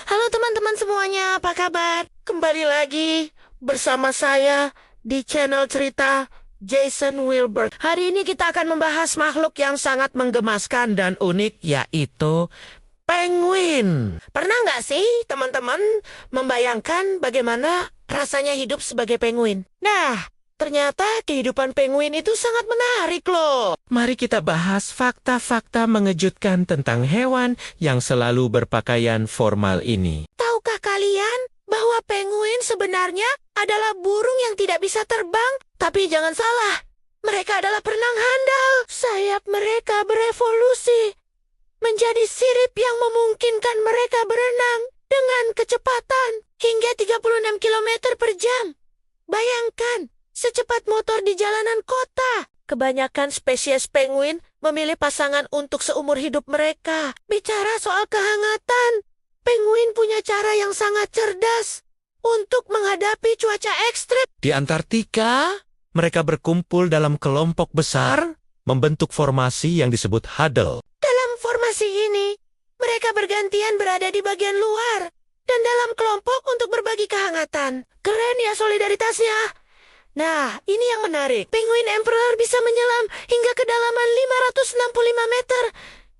Halo teman-teman semuanya, apa kabar? Kembali lagi bersama saya di channel cerita Jason Wilbur. Hari ini kita akan membahas makhluk yang sangat menggemaskan dan unik, yaitu penguin. Pernah nggak sih teman-teman membayangkan bagaimana rasanya hidup sebagai penguin? Nah, ternyata kehidupan penguin itu sangat menarik loh. Mari kita bahas fakta-fakta mengejutkan tentang hewan yang selalu berpakaian formal ini. Tahukah kalian bahwa penguin sebenarnya adalah burung yang tidak bisa terbang? Tapi jangan salah, mereka adalah perenang handal. Sayap mereka berevolusi menjadi sirip yang memungkinkan mereka berenang dengan kecepatan hingga 36 km per jam. Bayangkan, secepat motor di jalanan kota. Kebanyakan spesies penguin memilih pasangan untuk seumur hidup mereka. Bicara soal kehangatan, penguin punya cara yang sangat cerdas untuk menghadapi cuaca ekstrim. Di Antartika, mereka berkumpul dalam kelompok besar, membentuk formasi yang disebut huddle. Dalam formasi ini, mereka bergantian berada di bagian luar dan dalam kelompok untuk berbagi kehangatan. Keren ya solidaritasnya. Nah, ini yang menarik. Penguin emperor bisa menyelam hingga kedalaman 565 meter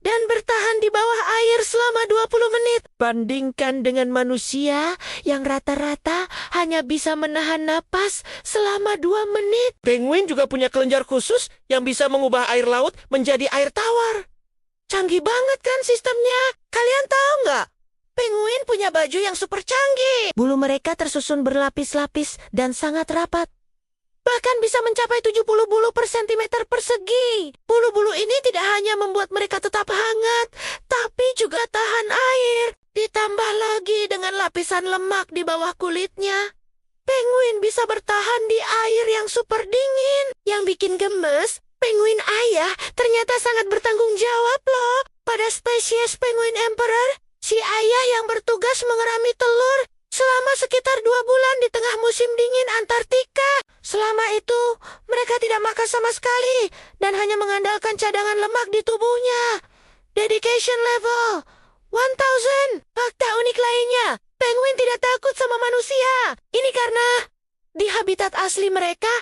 dan bertahan di bawah air selama 20 menit. Bandingkan dengan manusia yang rata-rata hanya bisa menahan napas selama 2 menit. Penguin juga punya kelenjar khusus yang bisa mengubah air laut menjadi air tawar. Canggih banget kan sistemnya? Kalian tahu nggak? Penguin punya baju yang super canggih. Bulu mereka tersusun berlapis-lapis dan sangat rapat. Bahkan bisa mencapai 70 bulu per sentimeter persegi. Bulu-bulu ini tidak hanya membuat mereka tetap hangat, tapi juga tahan air. Ditambah lagi dengan lapisan lemak di bawah kulitnya, penguin bisa bertahan di air yang super dingin. Yang bikin gemes, penguin ayah ternyata sangat bertanggung jawab loh. Pada spesies penguin emperor, si ayah yang bertugas mengerami telur selama sekitar 2 bulan di tengah musim dingin Antartika. Selama itu, mereka tidak makan sama sekali dan hanya mengandalkan cadangan lemak di tubuhnya. Dedication level 1000. Fakta unik lainnya, penguin tidak takut sama manusia. Ini karena di habitat asli mereka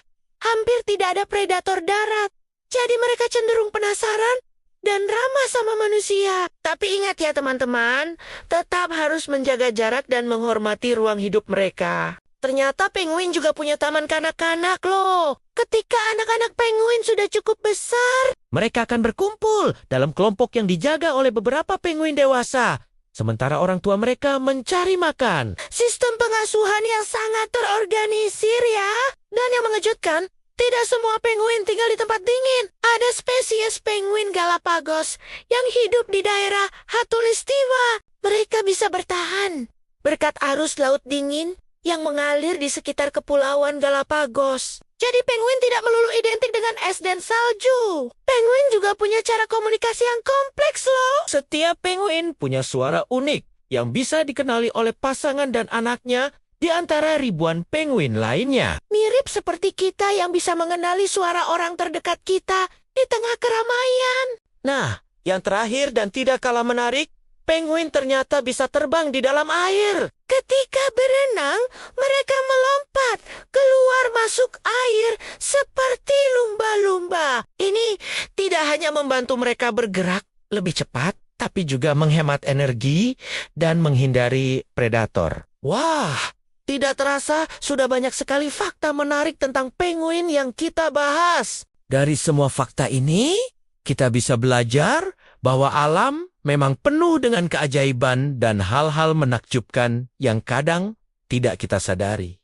hampir tidak ada predator darat. Jadi mereka cenderung penasaran dan ramah sama manusia. Tapi ingat ya teman-teman, tetap harus menjaga jarak dan menghormati ruang hidup mereka. Ternyata penguin juga punya taman kanak-kanak loh. Ketika anak-anak penguin sudah cukup besar, mereka akan berkumpul dalam kelompok yang dijaga oleh beberapa penguin dewasa. Sementara orang tua mereka mencari makan. Sistem pengasuhan yang sangat terorganisir ya. Dan yang mengejutkan, tidak semua penguin tinggal di tempat dingin. Ada spesies penguin Galapagos yang hidup di daerah Khatulistiwa. Mereka bisa bertahan berkat arus laut dingin yang mengalir di sekitar kepulauan Galapagos. Jadi penguin tidak melulu identik dengan es dan salju. Penguin juga punya cara komunikasi yang kompleks loh. Setiap penguin punya suara unik yang bisa dikenali oleh pasangan dan anaknya di antara ribuan penguin lainnya. Mirip seperti kita yang bisa mengenali suara orang terdekat kita di tengah keramaian. Nah, yang terakhir dan tidak kalah menarik, penguin ternyata bisa terbang di dalam air. Ketika berenang, mereka melompat keluar masuk air seperti lumba-lumba. Ini tidak hanya membantu mereka bergerak lebih cepat, tapi juga menghemat energi dan menghindari predator. Wah! Tidak terasa, sudah banyak sekali fakta menarik tentang penguin yang kita bahas. Dari semua fakta ini, kita bisa belajar bahwa alam memang penuh dengan keajaiban dan hal-hal menakjubkan yang kadang tidak kita sadari.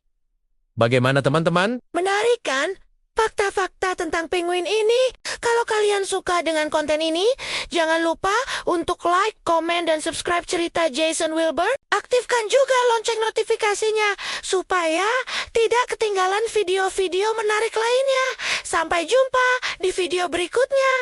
Bagaimana teman-teman? Menarik kan? Fakta-fakta tentang penguin ini. Kalau kalian suka dengan konten ini, jangan lupa untuk like, komen, dan subscribe cerita Jason Wilbur. Aktifkan juga lonceng notifikasinya supaya tidak ketinggalan video-video menarik lainnya. Sampai jumpa di video berikutnya.